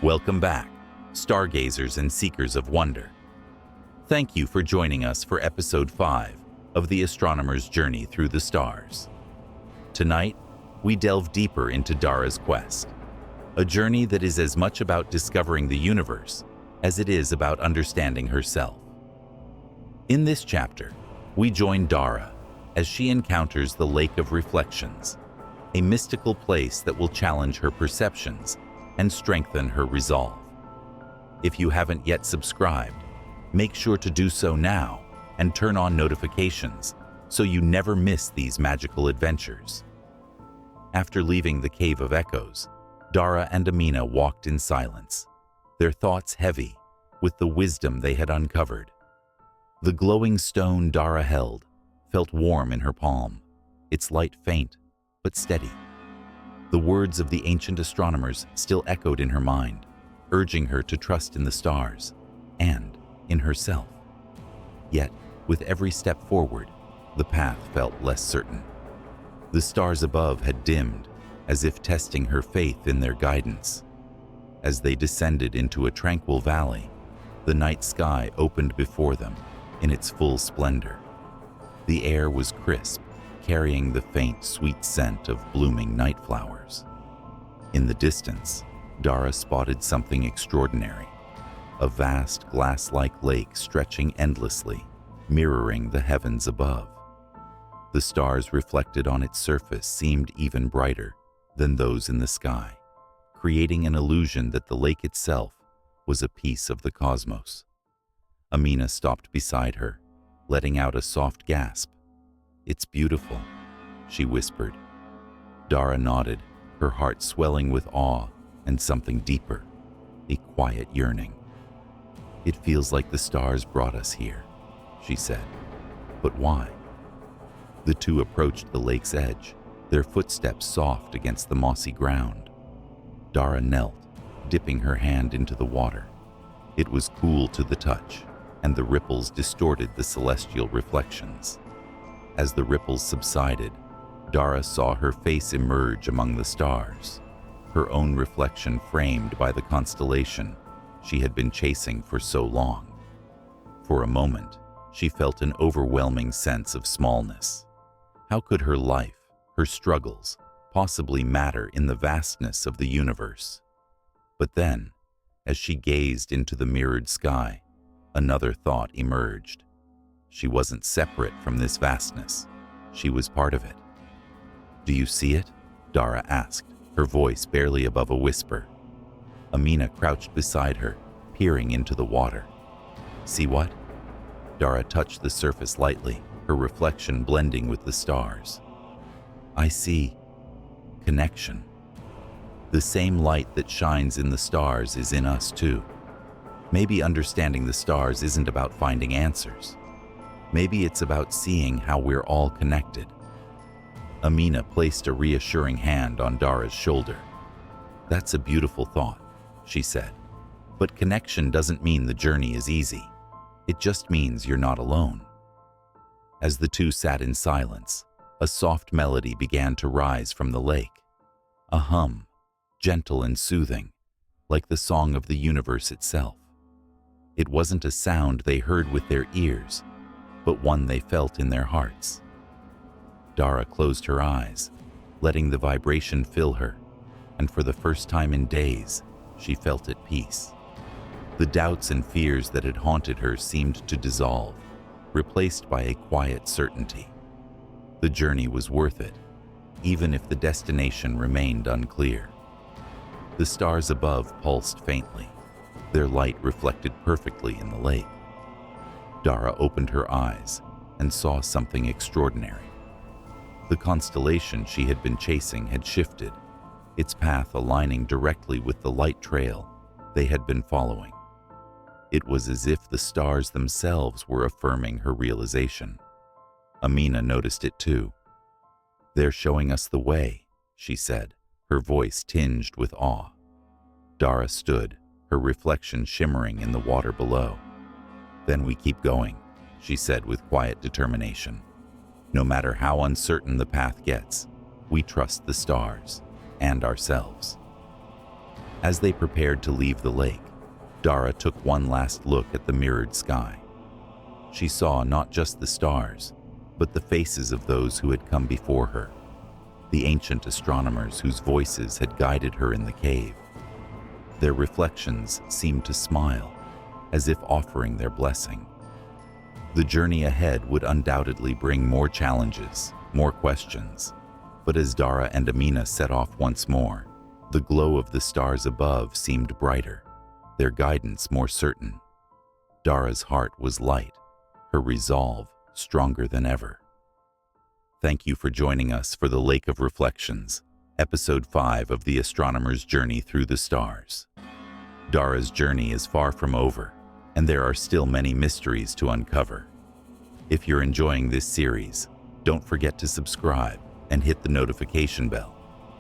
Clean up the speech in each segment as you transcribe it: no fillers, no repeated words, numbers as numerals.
Welcome back, stargazers and seekers of wonder. Thank you for joining us for episode 5 of the astronomer's journey through the stars. Tonight, we delve deeper into Dara's quest, a journey that is as much about discovering the universe as it is about understanding herself. In this chapter, we join Dara as she encounters the Lake of Reflections, a mystical place that will challenge her perceptions and strengthen her resolve. If you haven't yet subscribed, make sure to do so now and turn on notifications so you never miss these magical adventures. After leaving the Cave of Echoes, Dara and Amina walked in silence, their thoughts heavy with the wisdom they had uncovered. The glowing stone Dara held felt warm in her palm, its light faint but steady. The words of the ancient astronomers still echoed in her mind, urging her to trust in the stars and in herself. Yet, with every step forward, the path felt less certain. The stars above had dimmed, as if testing her faith in their guidance. As they descended into a tranquil valley, the night sky opened before them in its full splendor. The air was crisp, carrying the faint, sweet scent of blooming night flowers. In the distance, Dara spotted something extraordinary, a vast glass-like lake stretching endlessly, mirroring the heavens above. The stars reflected on its surface seemed even brighter than those in the sky, creating an illusion that the lake itself was a piece of the cosmos. Amina stopped beside her, letting out a soft gasp. "It's beautiful," she whispered. Dara nodded, her heart swelling with awe and something deeper, a quiet yearning. "It feels like the stars brought us here," she said. "But why?" The two approached the lake's edge, their footsteps soft against the mossy ground. Dara knelt, dipping her hand into the water. It was cool to the touch, and the ripples distorted the celestial reflections. As the ripples subsided, Dara saw her face emerge among the stars, her own reflection framed by the constellation she had been chasing for so long. For a moment, she felt an overwhelming sense of smallness. How could her life, her struggles, possibly matter in the vastness of the universe? But then, as she gazed into the mirrored sky, another thought emerged. She wasn't separate from this vastness. She was part of it. "Do you see it?" Dara asked, her voice barely above a whisper. Amina crouched beside her, peering into the water. "See what?" Dara touched the surface lightly, her reflection blending with the stars. "I see connection. The same light that shines in the stars is in us too. Maybe understanding the stars isn't about finding answers. Maybe it's about seeing how we're all connected." Amina placed a reassuring hand on Dara's shoulder. "That's a beautiful thought," she said. "But connection doesn't mean the journey is easy. It just means you're not alone." As the two sat in silence, a soft melody began to rise from the lake. A hum, gentle and soothing, like the song of the universe itself. It wasn't a sound they heard with their ears, but one they felt in their hearts. Dara closed her eyes, letting the vibration fill her, and for the first time in days, she felt at peace. The doubts and fears that had haunted her seemed to dissolve, replaced by a quiet certainty. The journey was worth it, even if the destination remained unclear. The stars above pulsed faintly, their light reflected perfectly in the lake. Dara opened her eyes and saw something extraordinary. The constellation she had been chasing had shifted, its path aligning directly with the light trail they had been following. It was as if the stars themselves were affirming her realization. Amina noticed it too. "They're showing us the way," she said, her voice tinged with awe. Dara stood, her reflection shimmering in the water below. "Then we keep going," she said with quiet determination. "No matter how uncertain the path gets, we trust the stars and ourselves." As they prepared to leave the lake, Dara took one last look at the mirrored sky. She saw not just the stars, but the faces of those who had come before her, the ancient astronomers whose voices had guided her in the cave. Their reflections seemed to smile, as if offering their blessing. The journey ahead would undoubtedly bring more challenges, more questions, but as Dara and Amina set off once more, the glow of the stars above seemed brighter, their guidance more certain. Dara's heart was light, her resolve stronger than ever. Thank you for joining us for the Lake of Reflections, Episode 5 of the Astronomer's Journey Through the Stars. Dara's journey is far from over, and there are still many mysteries to uncover. If you're enjoying this series, don't forget to subscribe and hit the notification bell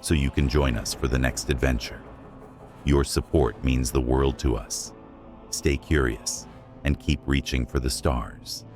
so you can join us for the next adventure. Your support means the world to us. Stay curious and keep reaching for the stars.